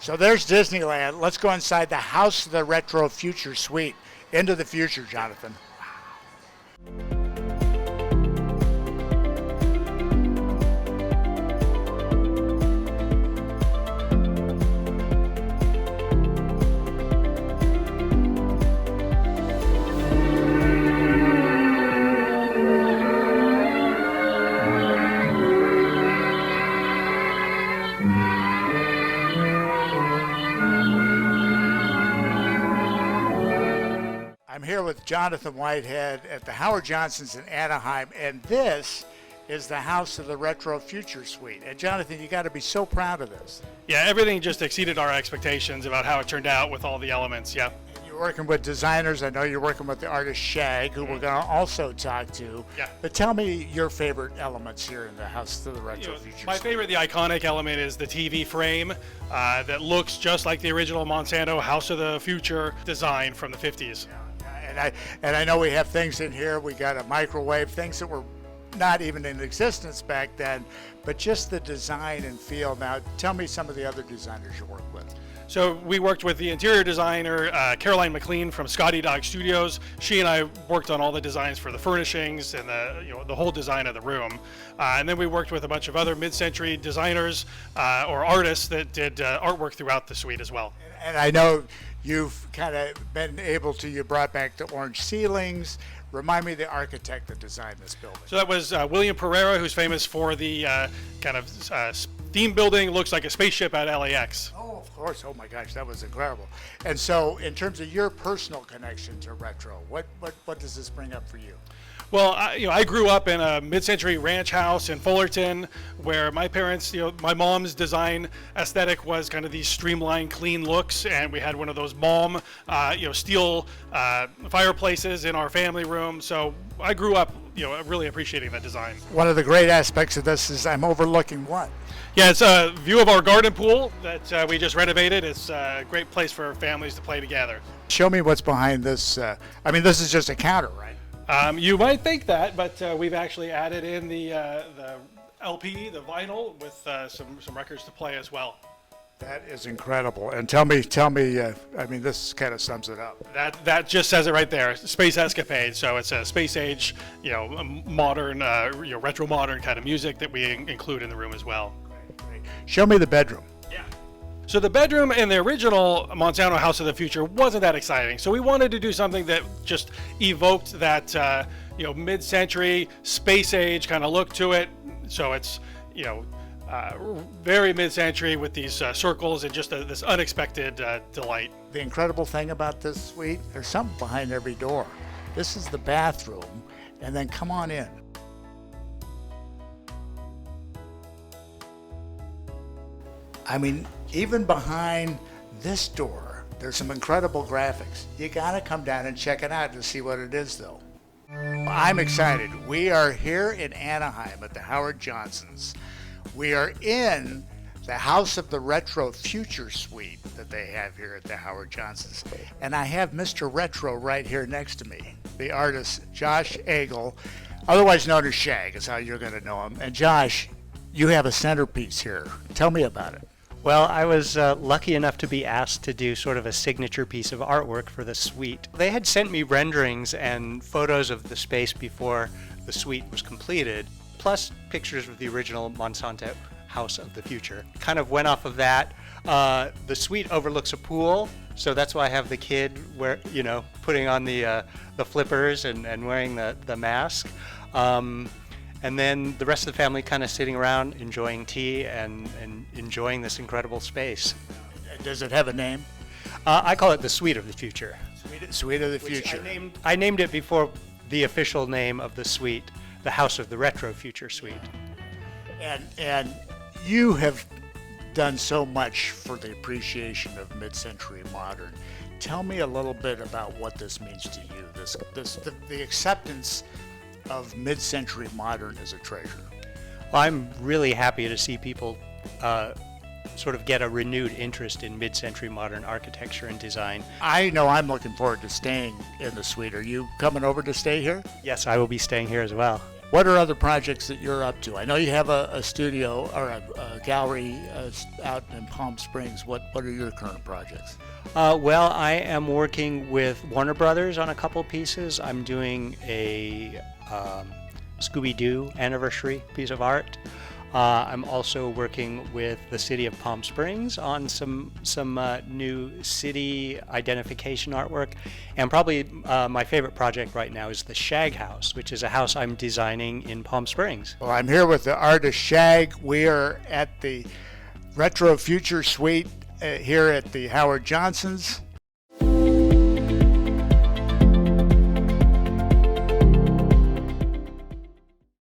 So there's Disneyland. Let's go inside the House of the Retro Future Suite. Into the future, Jonathan. I'm here with Johnathan Whitehead at the Howard Johnson's in Anaheim, and this is the House of the Retro Future Suite. And Jonathan, you got to be so proud of this. Yeah, everything just exceeded our expectations about how it turned out with all the elements. Yeah. And you're working with designers. I know you're working with the artist Shag, who we're going to also talk to. Yeah. But tell me your favorite elements here in the House of the Retro Future My Suite. favorite, the iconic element, is the TV frame that looks just like the original Monsanto House of the Future design from the 50s. And I know we have things in here. We got a microwave, things that were not even in existence back then, but just the design and feel. Now, tell me some of the other designers you work with. So we worked with the interior designer, Caroline McLean from Scotty Dog Studios. She and I worked on all the designs for the furnishings and the whole design of the room. And then we worked with a bunch of other mid-century designers or artists that did artwork throughout the suite as well. And I know you've kind of been able to, you brought back the orange ceilings. Remind me of the architect that designed this building. So that was William Pereira, who's famous for the kind of theme building, looks like a spaceship at LAX. Oh, of course. Oh my gosh, that was incredible. And so in terms of your personal connection to retro, what does this bring up for you? Well, I grew up in a mid-century ranch house in Fullerton, where my parents, my mom's design aesthetic was kind of these streamlined, clean looks, and we had one of those Malm, steel fireplaces in our family room. So I grew up, really appreciating that design. One of the great aspects of this is I'm overlooking what? Yeah, it's a view of our garden pool that we just renovated. It's a great place for families to play together. Show me what's behind this. This is just a counter, right? You might think that, but we've actually added in the LP, the vinyl, with some records to play as well. That is incredible. And tell me. This kind of sums it up. That just says it right there. Space Escapade. So it's a space age, modern, retro modern kind of music that we include in the room as well. Great. Show me the bedroom. So the bedroom in the original Monsanto House of the Future wasn't that exciting. So we wanted to do something that just evoked that, mid-century, space age kind of look to it. So it's, very mid-century with these circles and just this unexpected delight. The incredible thing about this suite, there's something behind every door. This is the bathroom, and then come on in. Even behind this door, there's some incredible graphics. You gotta come down and check it out to see what it is, though. I'm excited. We are here in Anaheim at the Howard Johnson's. We are in the House of the Retro Future Suite that they have here at the Howard Johnson's. And I have Mr. Retro right here next to me, the artist Josh Agel, otherwise known as Shag, is how you're gonna know him. And Josh, you have a centerpiece here. Tell me about it. Well, I was lucky enough to be asked to do sort of a signature piece of artwork for the suite. They had sent me renderings and photos of the space before the suite was completed, plus pictures of the original Monsanto House of the Future. Kind of went off of that. The suite overlooks a pool, so that's why I have the kid putting on the flippers and wearing the mask. And then the rest of the family kind of sitting around enjoying tea and enjoying this incredible space. Does it have a name? I call it the Suite of the Future. Suite of the Future. I named it before the official name of the suite, the House of the Retro Future Suite. And you have done so much for the appreciation of mid-century modern. Tell me a little bit about what this means to you, the acceptance of mid-century modern as a treasure. Well, I'm really happy to see people sort of get a renewed interest in mid-century modern architecture and design. I know I'm looking forward to staying in the suite. Are you coming over to stay here? Yes, I will be staying here as well. What are other projects that you're up to? I know you have a studio or a gallery out in Palm Springs. What are your current projects? Well, I am working with Warner Brothers on a couple pieces. I'm doing a Scooby-Doo anniversary piece of art. I'm also working with the city of Palm Springs on some new city identification artwork. And probably my favorite project right now is the Shag House, which is a house I'm designing in Palm Springs. Well, I'm here with the artist Shag. We are at the Retro Future Suite here at the Howard Johnson's.